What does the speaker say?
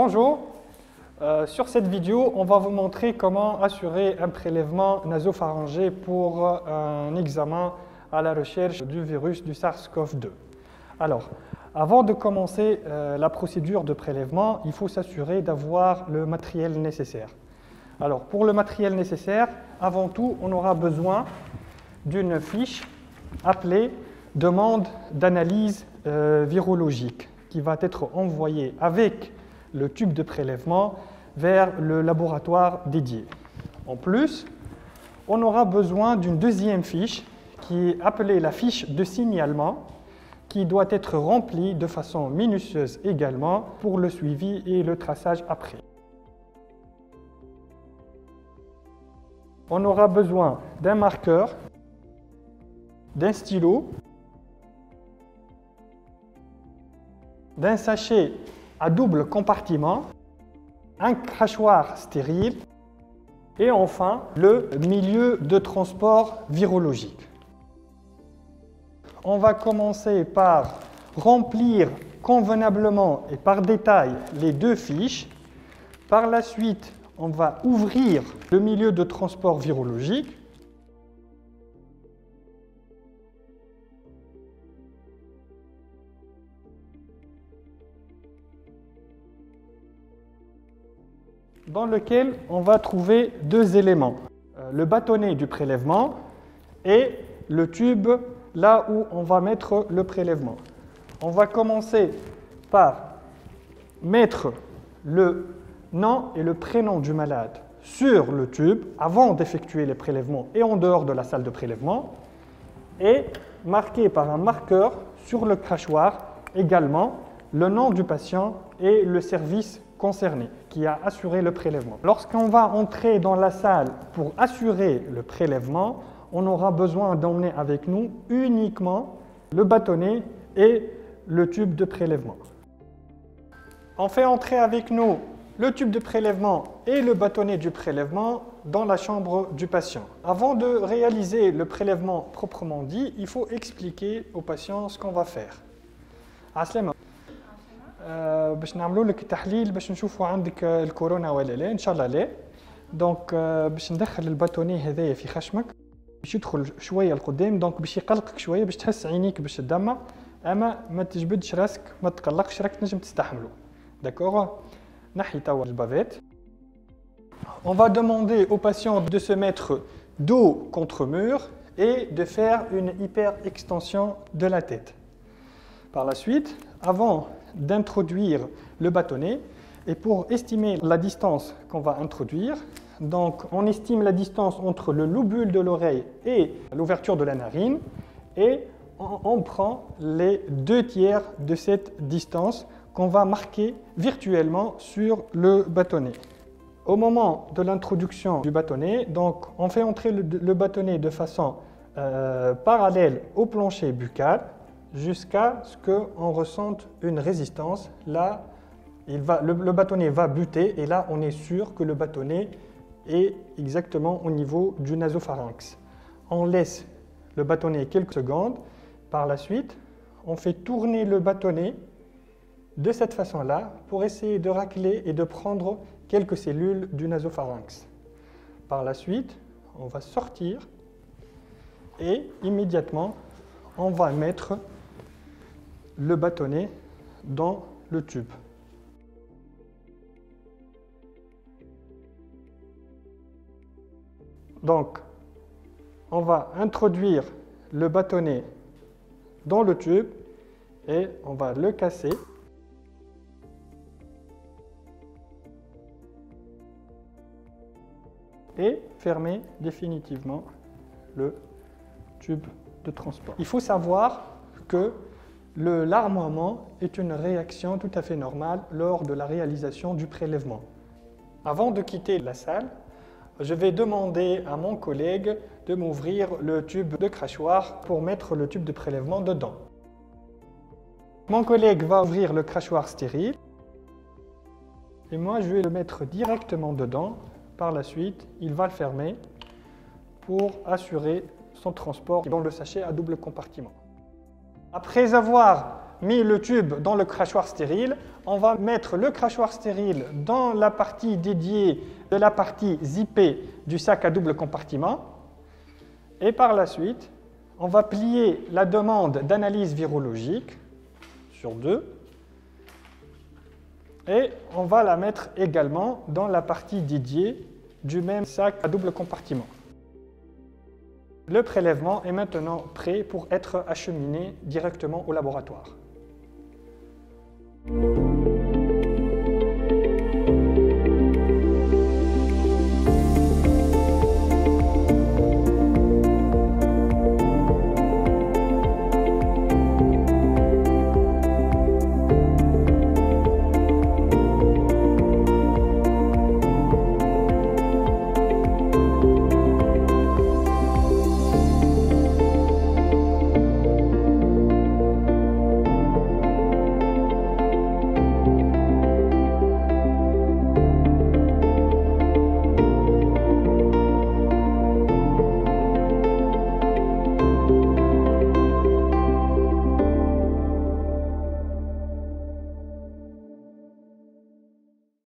Bonjour, sur cette vidéo, on va vous montrer comment assurer un prélèvement nasopharyngé pour un examen à la recherche du virus du SARS-CoV-2. Alors, avant de commencer la procédure de prélèvement, il faut s'assurer d'avoir le matériel nécessaire. Alors, pour le matériel nécessaire, avant tout, on aura besoin d'une fiche appelée « Demande d'analyse virologique » qui va être envoyée avec le tube de prélèvement vers le laboratoire dédié. En plus, on aura besoin d'une deuxième fiche qui est appelée la fiche de signalement qui doit être remplie de façon minutieuse également pour le suivi et le traçage après. On aura besoin d'un marqueur, d'un stylo, d'un sachet à double compartiment, un crachoir stérile et enfin le milieu de transport virologique. On va commencer par remplir convenablement et par détail les deux fiches. Par la suite, on va ouvrir le milieu de transport virologique. Dans lequel on va trouver deux éléments, le bâtonnet du prélèvement et le tube là où on va mettre le prélèvement. On va commencer par mettre le nom et le prénom du malade sur le tube avant d'effectuer les prélèvements et en dehors de la salle de prélèvement et marquer par un marqueur sur le crachoir également le nom du patient et le service concerné qui a assuré le prélèvement. Lorsqu'on va entrer dans la salle pour assurer le prélèvement, on aura besoin d'emmener avec nous uniquement le bâtonnet et le tube de prélèvement. On fait entrer avec nous le tube de prélèvement et le bâtonnet du prélèvement dans la chambre du patient. Avant de réaliser le prélèvement proprement dit, il faut expliquer au patient ce qu'on va faire. Aslama. باش نعملوا لك تحليل باش نشوفوا عندك الكورونا ولا لا ان شاء الله لا دونك باش ندخل الباتوني هذايا في خشمك باش يدخل شويه لقدام دونك باش يقلقك شويه باش تحس عينيك باش تدمع اما ما تجبدش راسك ما تقلقش راك تنجم تستحمله داكوغ نحي توا البافيت. On va demander au patient de se mettre dos contre mur et de faire une hyperextension de la tête. Par la suite, avant d'introduire le bâtonnet et pour estimer la distance qu'on va introduire, donc on estime la distance entre le lobule de l'oreille et l'ouverture de la narine et on prend les 2/3 de cette distance qu'on va marquer virtuellement sur le bâtonnet. Au moment de l'introduction du bâtonnet, donc on fait entrer le bâtonnet de façon parallèle au plancher buccal jusqu'à ce qu'on ressente une résistance. Là, le bâtonnet va buter et là, on est sûr que le bâtonnet est exactement au niveau du nasopharynx. On laisse le bâtonnet quelques secondes. Par la suite, on fait tourner le bâtonnet de cette façon-là pour essayer de racler et de prendre quelques cellules du nasopharynx. Par la suite, on va sortir et immédiatement, on va mettre le bâtonnet dans le tube. Donc, on va introduire le bâtonnet dans le tube et on va le casser. Et fermer définitivement le tube de transport. Il faut savoir que le larmoiement est une réaction tout à fait normale lors de la réalisation du prélèvement. Avant de quitter la salle, je vais demander à mon collègue de m'ouvrir le tube de crachoir pour mettre le tube de prélèvement dedans. Mon collègue va ouvrir le crachoir stérile et moi je vais le mettre directement dedans. Par la suite, il va le fermer pour assurer son transport dans le sachet à double compartiment. Après avoir mis le tube dans le crachoir stérile, on va mettre le crachoir stérile dans la partie dédiée de la partie zippée du sac à double compartiment. Et par la suite, on va plier la demande d'analyse virologique sur 2. Et on va la mettre également dans la partie dédiée du même sac à double compartiment. Le prélèvement est maintenant prêt pour être acheminé directement au laboratoire.